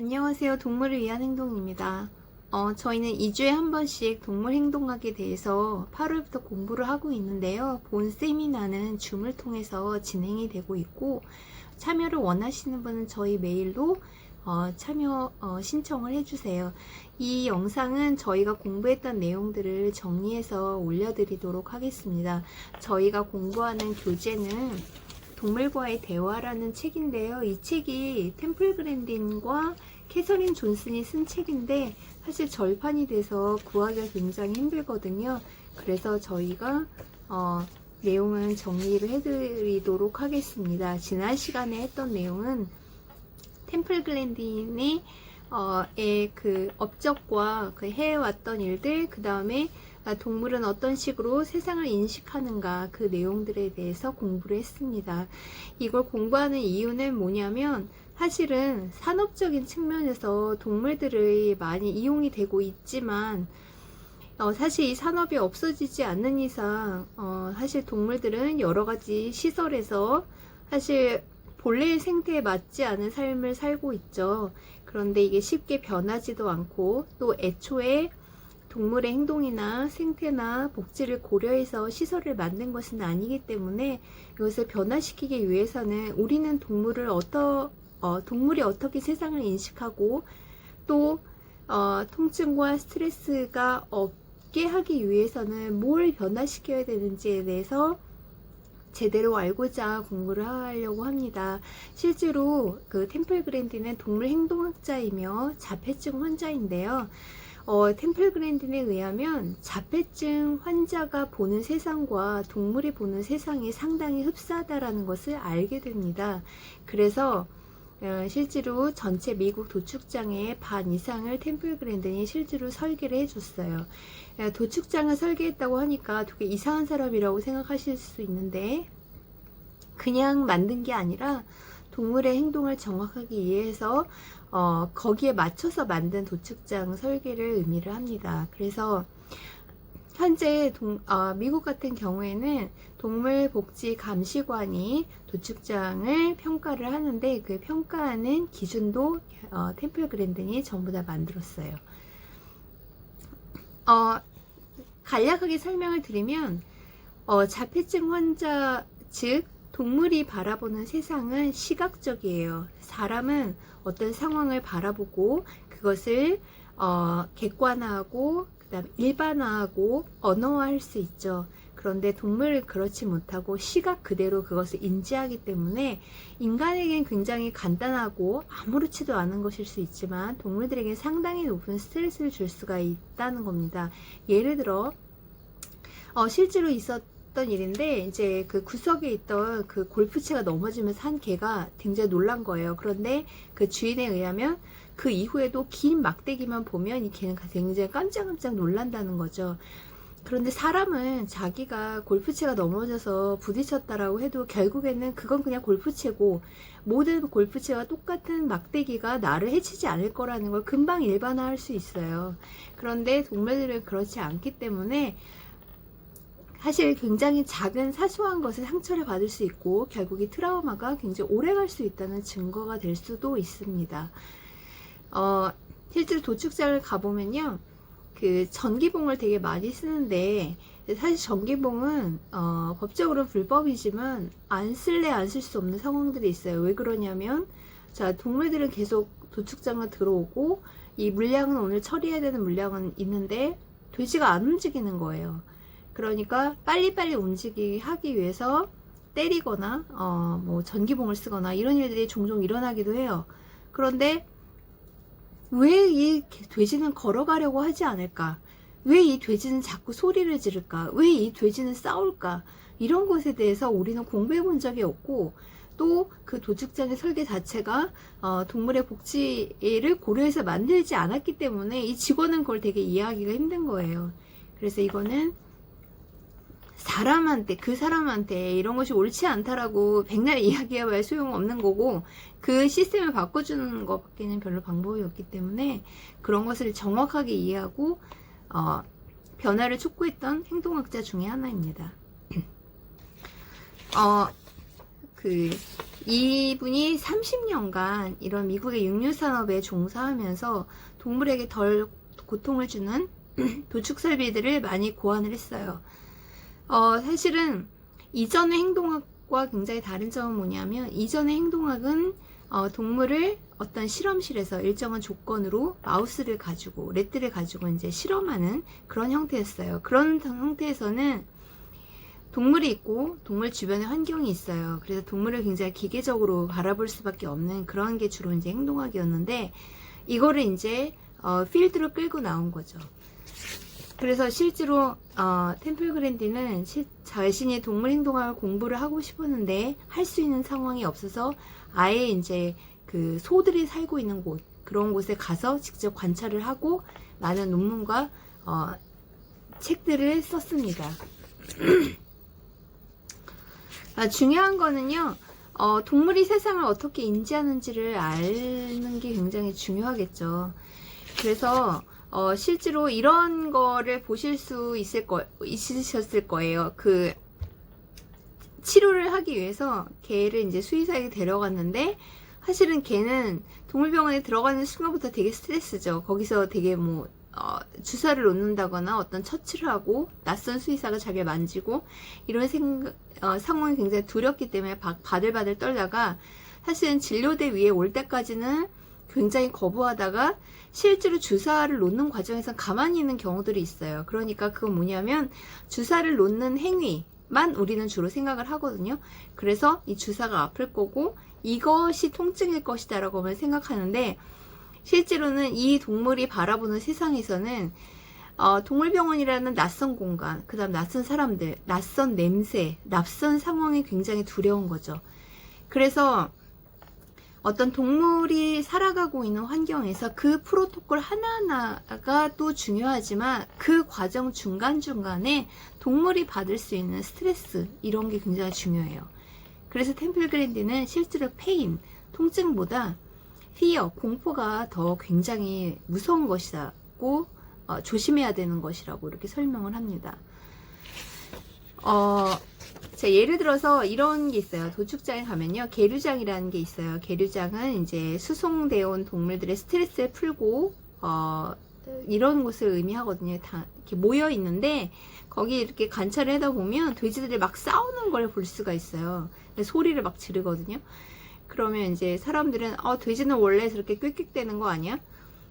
안녕하세요. 동물을 위한 행동입니다. 저희는 2주에 한 번씩 동물 행동학에 대해서 8월부터 공부를 하고 있는데요. 본 세미나는 줌을 통해서 진행이 되고 있고, 참여를 원하시는 분은 저희 메일로 참여 신청을 해주세요. 이 영상은 저희가 공부했던 내용들을 정리해서 올려드리도록 하겠습니다. 저희가 공부하는 교재는 동물과의 대화라는 책인데요. 이 책이 템플 그랜딘과 캐서린 존슨이 쓴 책인데 사실 절판이 돼서 구하기가 굉장히 힘들거든요. 그래서 저희가 내용은 정리를 해드리도록 하겠습니다. 지난 시간에 했던 내용은 템플 그랜딘의 그 업적과 그 해왔던 일들, 그 다음에 동물은 어떤 식으로 세상을 인식하는가, 그 내용들에 대해서 공부를 했습니다. 이걸 공부하는 이유는 뭐냐면 사실은 산업적인 측면에서 동물들의 많이 이용이 되고 있지만 사실 이 산업이 없어지지 않는 이상 사실 동물들은 여러 가지 시설에서 사실 본래의 생태에 맞지 않은 삶을 살고 있죠. 그런데 이게 쉽게 변하지도 않고 또 애초에 동물의 행동이나 생태나 복지를 고려해서 시설을 만든 것은 아니기 때문에 이것을 변화시키기 위해서는 우리는 동물이 어떻게 세상을 인식하고 또 통증과 스트레스가 없게 하기 위해서는 뭘 변화시켜야 되는지에 대해서 제대로 알고자 공부를 하려고 합니다. 실제로 그 템플 그랜딘은 동물 행동학자이며 자폐증 환자인데요. 템플 그랜딘에 의하면 자폐증 환자가 보는 세상과 동물이 보는 세상이 상당히 흡사하다는 것을 알게 됩니다. 그래서 실제로 전체 미국 도축장의 반 이상을 템플 그랜딘이 실제로 설계를 해줬어요. 도축장을 설계했다고 하니까 되게 이상한 사람이라고 생각하실 수 있는데 그냥 만든 게 아니라 동물의 행동을 정확하게 이해해서 거기에 맞춰서 만든 도축장 설계를 의미를 합니다. 그래서 현재 미국 같은 경우에는 동물복지감시관이 도축장을 평가를 하는데 그 평가하는 기준도 템플 그랜딘이 전부 다 만들었어요. 간략하게 설명을 드리면 자폐증 환자 즉 동물이 바라보는 세상은 시각적이에요. 사람은 어떤 상황을 바라보고 그것을 객관화하고 그다음 일반화하고 언어화할 수 있죠. 그런데 동물은 그렇지 못하고 시각 그대로 그것을 인지하기 때문에 인간에겐 굉장히 간단하고 아무렇지도 않은 것일 수 있지만 동물들에게 상당히 높은 스트레스를 줄 수가 있다는 겁니다. 예를 들어 실제로 있었던 일인데 이제 그 구석에 있던 그 골프채가 넘어지면서 한 개가 굉장히 놀란 거예요. 그런데 그 주인에 의하면 그 이후에도 긴 막대기만 보면 이 개는 굉장히 깜짝깜짝 놀란다는 거죠. 그런데 사람은 자기가 골프채가 넘어져서 부딪혔다라고 해도 결국에는 그건 그냥 골프채고 모든 골프채와 똑같은 막대기가 나를 해치지 않을 거라는 걸 금방 일반화할 수 있어요. 그런데 동물들은 그렇지 않기 때문에 사실 굉장히 작은 사소한 것에 상처를 받을 수 있고 결국 이 트라우마가 굉장히 오래 갈 수 있다는 증거가 될 수도 있습니다. 실제로 도축장을 가보면요, 그 전기봉을 되게 많이 쓰는데 사실 전기봉은 법적으로 불법이지만 안 쓸 수 없는 상황들이 있어요. 왜 그러냐면 자, 동물들은 계속 도축장을 들어오고 이 물량은 오늘 처리해야 되는 물량은 있는데 돼지가 안 움직이는 거예요. 그러니까 빨리빨리 움직이게 하기 위해서 때리거나 뭐 전기봉을 쓰거나 이런 일들이 종종 일어나기도 해요. 그런데 왜 이 돼지는 걸어가려고 하지 않을까? 왜 이 돼지는 자꾸 소리를 지를까? 왜 이 돼지는 싸울까? 이런 것에 대해서 우리는 공부해 본 적이 없고 또 그 도축장의 설계 자체가 동물의 복지를 고려해서 만들지 않았기 때문에 이 직원은 그걸 되게 이해하기가 힘든 거예요. 그래서 이거는 그 사람한테 이런 것이 옳지 않다라고 백날 이야기해봐야 소용없는 거고 그 시스템을 바꿔주는 것밖에는 별로 방법이 없기 때문에 그런 것을 정확하게 이해하고 변화를 촉구했던 행동학자 중에 하나입니다. 이분이 30년간 이런 미국의 육류산업에 종사하면서 동물에게 덜 고통을 주는 도축 설비들을 많이 고안을 했어요. 사실은 이전의 행동학과 굉장히 다른 점은 뭐냐면, 이전의 행동학은 동물을 어떤 실험실에서 일정한 조건으로 마우스를 가지고, 래트를 가지고 이제 실험하는 그런 형태였어요. 그런 형태에서는 동물이 있고 동물 주변에 환경이 있어요. 그래서 동물을 굉장히 기계적으로 바라볼 수밖에 없는 그런 게 주로 이제 행동학이었는데, 이거를 이제 필드로 끌고 나온 거죠. 그래서 실제로 템플 그랜디는 자신이 동물 행동학을 공부를 하고 싶었는데 할 수 있는 상황이 없어서 아예 이제 그 소들이 살고 있는 곳, 그런 곳에 가서 직접 관찰을 하고 많은 논문과 책들을 썼습니다. 중요한 거는요, 동물이 세상을 어떻게 인지하는지를 아는 게 굉장히 중요하겠죠. 그래서 실제로 이런 거를 보실 수 있으셨을 거예요. 그 치료를 하기 위해서 개를 이제 수의사에게 데려갔는데, 사실은 개는 동물병원에 들어가는 순간부터 되게 스트레스죠. 거기서 되게 주사를 놓는다거나 어떤 처치를 하고 낯선 수의사가 자기를 만지고 이런 상황이 굉장히 두렵기 때문에 바들바들 떨다가, 사실은 진료대 위에 올 때까지는 굉장히 거부하다가 실제로 주사를 놓는 과정에서 가만히 있는 경우들이 있어요. 그러니까 그건 뭐냐면, 주사를 놓는 행위만 우리는 주로 생각을 하거든요. 그래서 이 주사가 아플 거고 이것이 통증일 것이다 라고 생각하는데, 실제로는 이 동물이 바라보는 세상에서는 동물병원이라는 낯선 공간, 그 다음 낯선 사람들, 낯선 냄새, 낯선 상황이 굉장히 두려운 거죠. 그래서 어떤 동물이 살아가고 있는 환경에서 그 프로토콜 하나하나가 또 중요하지만, 그 과정 중간중간에 동물이 받을 수 있는 스트레스, 이런 게 굉장히 중요해요. 그래서 템플 그랜디는 실제로 페인, 통증보다 fear, 공포가 더 굉장히 무서운 것이라고, 조심해야 되는 것이라고 이렇게 설명을 합니다. 자, 예를 들어서 이런 게 있어요. 도축장에 가면요, 계류장이라는 게 있어요. 계류장은 이제 수송되어 온 동물들의 스트레스를 풀고 이런 곳을 의미하거든요. 다 이렇게 모여 있는데, 거기 이렇게 관찰을 하다 보면 돼지들이 막 싸우는 걸 볼 수가 있어요. 소리를 막 지르거든요. 그러면 이제 사람들은 돼지는 원래 저렇게 꾀꾀대는 거 아니야?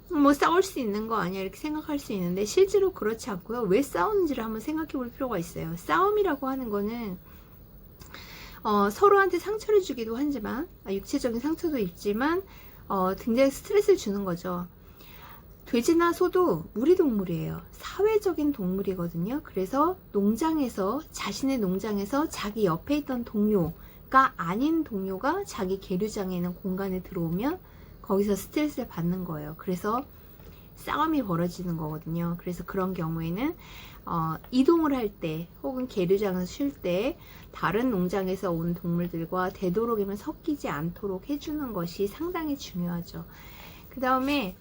뭐 싸울 수 있는 거 아니야? 이렇게 생각할 수 있는데, 실제로 그렇지 않고요. 왜 싸우는지를 한번 생각해 볼 필요가 있어요. 싸움이라고 하는 거는 서로한테 상처를 주기도 하지만, 육체적인 상처도 있지만 굉장히 스트레스를 주는 거죠. 돼지나 소도 무리동물이에요. 사회적인 동물이거든요. 그래서 자신의 농장에서 자기 옆에 있던 동료가 아닌 동료가 자기 계류장에 있는 공간에 들어오면 거기서 스트레스를 받는 거예요. 그래서 싸움이 벌어지는 거거든요. 그래서 그런 경우에는 이동을 할 때, 혹은 계류장을 쉴 때 다른 농장에서 온 동물들과 되도록이면 섞이지 않도록 해주는 것이 상당히 중요하죠. 그 다음에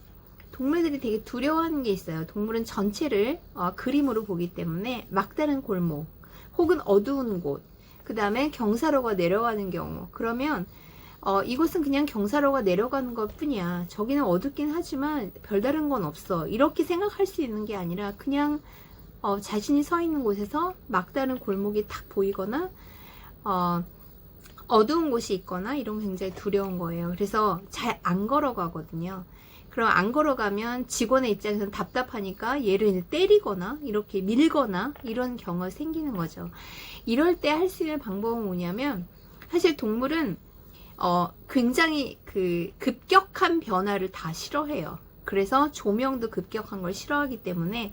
동물들이 되게 두려워하는 게 있어요. 동물은 전체를 그림으로 보기 때문에 막다른 골목, 혹은 어두운 곳, 그 다음에 경사로가 내려가는 경우, 그러면 이곳은 그냥 경사로가 내려가는 것 뿐이야, 저기는 어둡긴 하지만 별다른 건 없어, 이렇게 생각할 수 있는 게 아니라, 그냥 자신이 서 있는 곳에서 막다른 골목이 탁 보이거나 어두운 곳이 있거나 이런 게 굉장히 두려운 거예요. 그래서 잘 안 걸어가거든요. 그럼 안 걸어가면 직원의 입장에서는 답답하니까 얘를 이제 때리거나 이렇게 밀거나 이런 경우가 생기는 거죠. 이럴 때 할 수 있는 방법은 뭐냐면, 사실 동물은 굉장히 그 급격한 변화를 다 싫어해요. 그래서 조명도 급격한 걸 싫어하기 때문에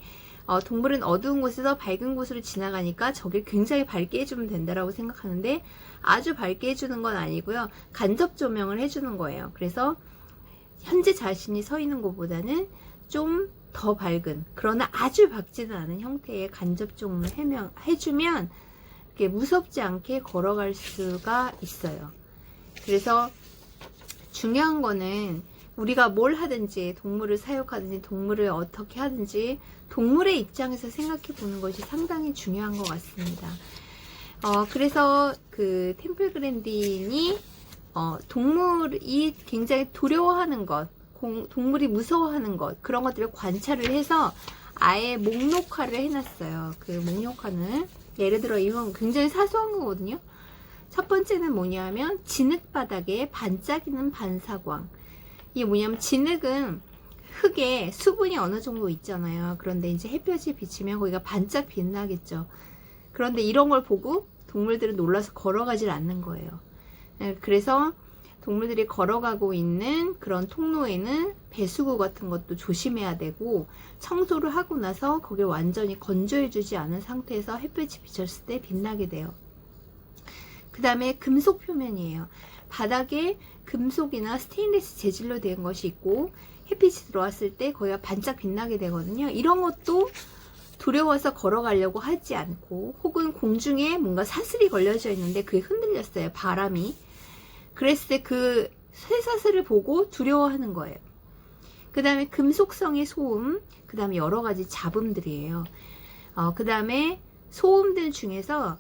동물은 어두운 곳에서 밝은 곳으로 지나가니까 저길 굉장히 밝게 해주면 된다라고 생각하는데, 아주 밝게 해주는 건 아니고요, 간접 조명을 해주는 거예요. 그래서 현재 자신이 서 있는 곳보다는 좀 더 밝은, 그러나 아주 밝지는 않은 형태의 간접 조명을 해주면 이렇게 무섭지 않게 걸어갈 수가 있어요. 그래서 중요한 거는, 우리가 뭘 하든지, 동물을 사육하든지 동물을 어떻게 하든지 동물의 입장에서 생각해 보는 것이 상당히 중요한 것 같습니다. 그래서 그 템플 그랜딘이 동물이 굉장히 두려워하는 것, 동물이 무서워하는 것, 그런 것들을 관찰을 해서 아예 목록화를 해놨어요. 그 목록화는 예를 들어 이건 굉장히 사소한 거거든요. 첫 번째는 뭐냐면 진흙바닥에 반짝이는 반사광. 이게 뭐냐면 진흙은 흙에 수분이 어느 정도 있잖아요. 그런데 이제 햇볕이 비치면 거기가 반짝 빛나겠죠. 그런데 이런 걸 보고 동물들은 놀라서 걸어가질 않는 거예요. 그래서 동물들이 걸어가고 있는 그런 통로에는 배수구 같은 것도 조심해야 되고, 청소를 하고 나서 거기를 완전히 건조해주지 않은 상태에서 햇볕이 비쳤을 때 빛나게 돼요. 그 다음에 금속 표면이에요. 바닥에 금속이나 스테인리스 재질로 된 것이 있고 햇빛이 들어왔을 때 거기가 반짝 빛나게 되거든요. 이런 것도 두려워서 걸어가려고 하지 않고, 혹은 공중에 뭔가 사슬이 걸려져 있는데 그게 흔들렸어요. 바람이. 그랬을 때 그 쇠사슬을 보고 두려워하는 거예요. 그 다음에 금속성의 소음, 그 다음에 여러 가지 잡음들이에요. 그 다음에 소음들 중에서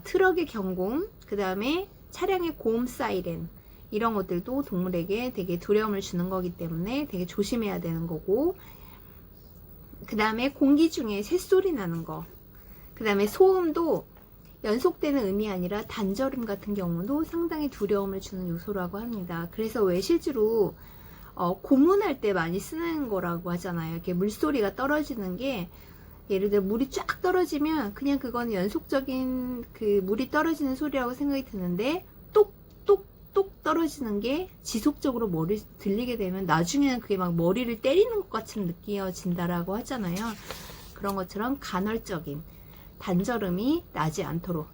트럭의 경공, 그 다음에 차량의 고음 사이렌, 이런 것들도 동물에게 되게 두려움을 주는 거기 때문에 되게 조심해야 되는 거고, 그 다음에 공기 중에 새소리 나는 거, 그 다음에 소음도 연속되는 음이 아니라 단절음 같은 경우도 상당히 두려움을 주는 요소라고 합니다. 그래서 왜 실제로 고문할 때 많이 쓰는 거라고 하잖아요. 이렇게 물소리가 떨어지는 게, 예를 들어 물이 쫙 떨어지면 그냥 그건 연속적인 그 물이 떨어지는 소리라고 생각이 드는데, 똑똑똑 떨어지는 게 지속적으로 머리 들리게 되면 나중에는 그게 막 머리를 때리는 것 같이 느껴진다라고 하잖아요. 그런 것처럼 간헐적인 단절음이 나지 않도록,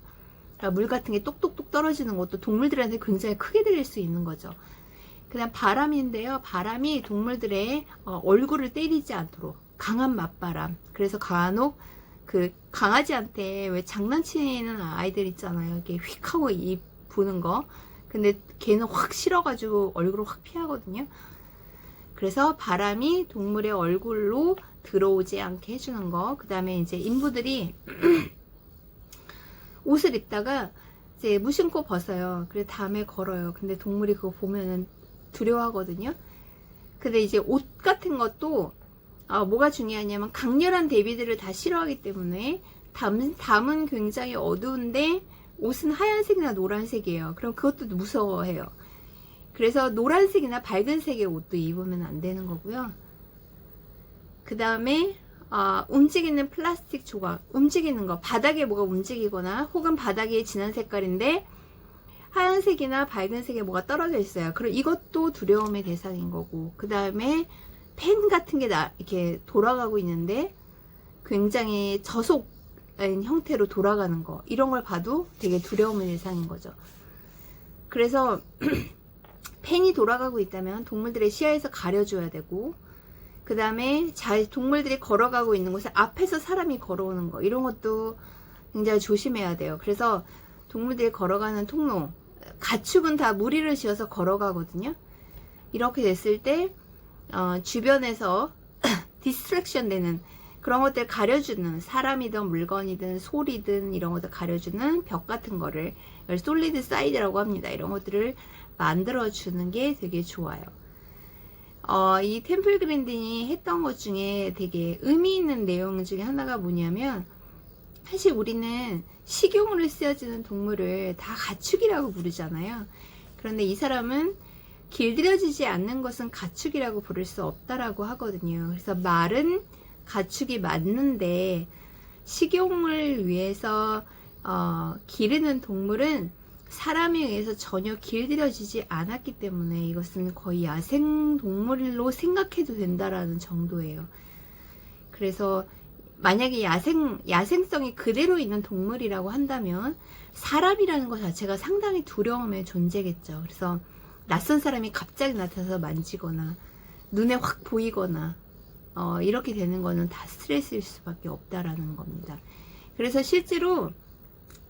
그러니까 물 같은 게 똑똑똑 떨어지는 것도 동물들한테 굉장히 크게 들릴 수 있는 거죠. 그 다음 바람인데요. 바람이 동물들의 얼굴을 때리지 않도록 강한 맞바람. 그래서 간혹 그 강아지한테 왜 장난치는 아이들 있잖아요. 이렇게 휙 하고 입 부는 거. 근데 걔는 확 싫어가지고 얼굴을 확 피하거든요. 그래서 바람이 동물의 얼굴로 들어오지 않게 해주는 거. 그 다음에 이제 인부들이 옷을 입다가 이제 무심코 벗어요. 그래 다음에 걸어요. 근데 동물이 그거 보면은 두려워하거든요. 근데 이제 옷 같은 것도 뭐가 중요하냐면 강렬한 대비들을 다 싫어하기 때문에 담은 굉장히 어두운데 옷은 하얀색이나 노란색이에요. 그럼 그것도 무서워해요. 그래서 노란색이나 밝은 색의 옷도 입으면 안 되는 거고요. 그 다음에 움직이는 플라스틱 조각, 움직이는 거, 바닥에 뭐가 움직이거나 혹은 바닥이 진한 색깔인데 하얀색이나 밝은 색에 뭐가 떨어져 있어요. 그럼 이것도 두려움의 대상인 거고, 그 다음에 펜 같은 게 이렇게 돌아가고 있는데 굉장히 저속인 형태로 돌아가는 거, 이런 걸 봐도 되게 두려움의 대상인 거죠. 그래서 펜이 돌아가고 있다면 동물들의 시야에서 가려줘야 되고, 그 다음에 동물들이 걸어가고 있는 곳에 앞에서 사람이 걸어오는 거, 이런 것도 굉장히 조심해야 돼요. 그래서 동물들이 걸어가는 통로, 가축은 다 무리를 지어서 걸어가거든요. 이렇게 됐을 때 주변에서 디스트랙션 되는 그런 것들 가려주는, 사람이든 물건이든 소리든 이런 것들 가려주는 벽 같은 거를 솔리드 사이드라고 합니다. 이런 것들을 만들어주는 게 되게 좋아요. 이 템플 그랜딘이 했던 것 중에 되게 의미 있는 내용 중에 하나가 뭐냐면, 사실 우리는 식용으로 쓰여지는 동물을 다 가축이라고 부르잖아요. 그런데 이 사람은 길들여지지 않는 것은 가축이라고 부를 수 없다라고 하거든요. 그래서 말은 가축이 맞는데 식용을 위해서 기르는 동물은 사람에 의해서 전혀 길들여지지 않았기 때문에 이것은 거의 야생동물로 생각해도 된다라는 정도예요. 그래서 만약에 야생성이 그대로 있는 동물이라고 한다면 사람이라는 것 자체가 상당히 두려움의 존재겠죠. 그래서 낯선 사람이 갑자기 나타나서 만지거나 눈에 확 보이거나 이렇게 되는 거는 다 스트레스일 수밖에 없다라는 겁니다. 그래서 실제로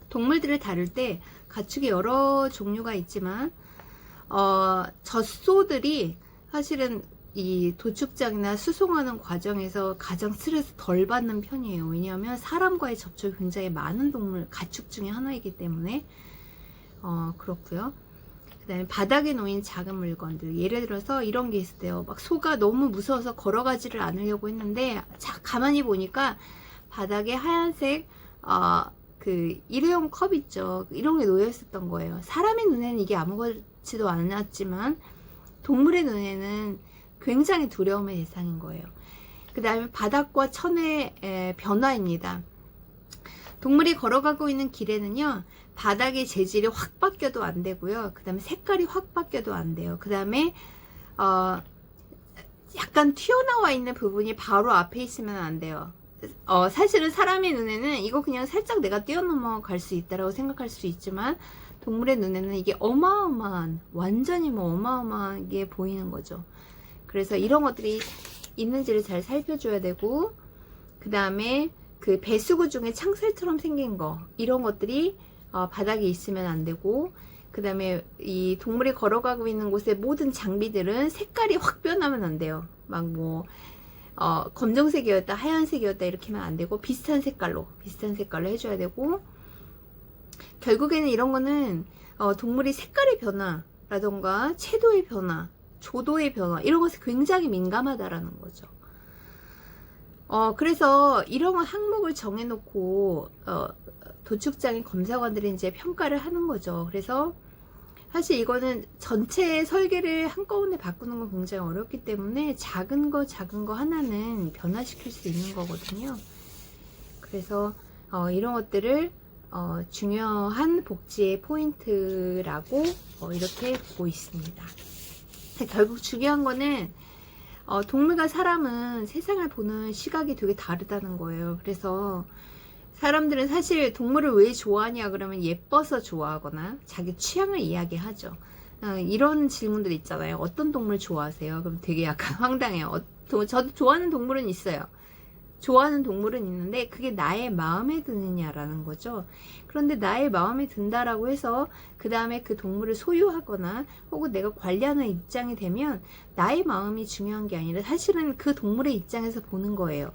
동물들을 다룰 때 가축이 여러 종류가 있지만 젖소들이 사실은 이 도축장이나 수송하는 과정에서 가장 스트레스 덜 받는 편이에요. 왜냐하면 사람과의 접촉이 굉장히 많은 가축 중에 하나이기 때문에 그렇고요. 그 다음에 바닥에 놓인 작은 물건들, 예를 들어서 이런 게 있어요. 막 소가 너무 무서워서 걸어가지를 않으려고 했는데 가만히 보니까 바닥에 하얀색 그 일회용 컵 있죠. 이런 게 놓여 있었던 거예요. 사람의 눈에는 이게 아무렇지도 않았지만 동물의 눈에는 굉장히 두려움의 대상인 거예요. 그 다음에 바닥과 천의 변화입니다. 동물이 걸어가고 있는 길에는요, 바닥의 재질이 확 바뀌어도 안 되고요. 그 다음에 색깔이 확 바뀌어도 안 돼요. 그 다음에 약간 튀어나와 있는 부분이 바로 앞에 있으면 안 돼요. 사실은 사람의 눈에는 이거 그냥 살짝 내가 뛰어넘어갈 수 있다라고 생각할 수 있지만 동물의 눈에는 이게 어마어마한, 완전히 뭐 어마어마하게 보이는 거죠. 그래서 이런 것들이 있는지를 잘 살펴줘야 되고, 그 다음에 그 배수구 중에 창살처럼 생긴 거, 이런 것들이 바닥에 있으면 안 되고, 그 다음에 이 동물이 걸어가고 있는 곳의 모든 장비들은 색깔이 확 변하면 안 돼요. 막 뭐 검정색이었다, 하얀색이었다 이렇게 하면 안 되고, 비슷한 색깔로 해줘야 되고, 결국에는 이런 거는 동물이 색깔의 변화라던가 채도의 변화, 조도의 변화, 이런 것에 굉장히 민감하다라는 거죠. 그래서 이런 항목을 정해놓고 도축장의 검사관들이 이제 평가를 하는 거죠. 그래서 사실 이거는 전체 설계를 한꺼번에 바꾸는 건 굉장히 어렵기 때문에 작은 거 하나는 변화시킬 수 있는 거거든요. 그래서 이런 것들을 중요한 복지의 포인트라고 이렇게 보고 있습니다. 결국 중요한 거는 동물과 사람은 세상을 보는 시각이 되게 다르다는 거예요. 그래서 사람들은 사실 동물을 왜 좋아하냐 그러면 예뻐서 좋아하거나 자기 취향을 이야기하죠. 이런 질문들 있잖아요. 어떤 동물 좋아하세요? 그럼 되게 약간 황당해요. 저도 좋아하는 동물은 있어요. 좋아하는 동물은 있는데 그게 나의 마음에 드느냐라는 거죠. 그런데 나의 마음에 든다라고 해서 그 다음에 그 동물을 소유하거나 혹은 내가 관리하는 입장이 되면 나의 마음이 중요한 게 아니라 사실은 그 동물의 입장에서 보는 거예요.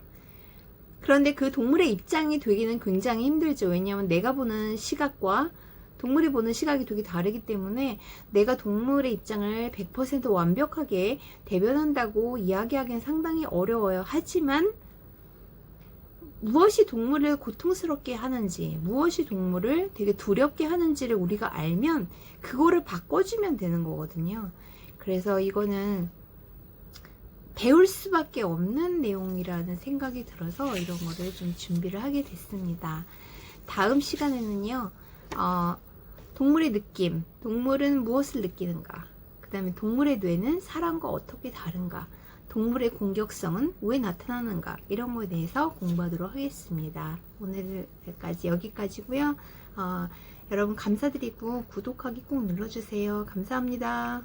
그런데 그 동물의 입장이 되기는 굉장히 힘들죠. 왜냐하면 내가 보는 시각과 동물이 보는 시각이 되게 다르기 때문에 내가 동물의 입장을 100% 완벽하게 대변한다고 이야기하기는 상당히 어려워요. 하지만 무엇이 동물을 고통스럽게 하는지, 무엇이 동물을 되게 두렵게 하는지를 우리가 알면 그거를 바꿔주면 되는 거거든요. 그래서 이거는 배울 수밖에 없는 내용이라는 생각이 들어서 이런 거를 좀 준비를 하게 됐습니다. 다음 시간에는요, 동물의 느낌, 동물은 무엇을 느끼는가, 그 다음에 동물의 뇌는 사람과 어떻게 다른가, 동물의 공격성은 왜 나타나는가, 이런 거에 대해서 공부하도록 하겠습니다. 오늘까지 여기까지고요. 여러분 감사드리고 구독하기 꼭 눌러주세요. 감사합니다.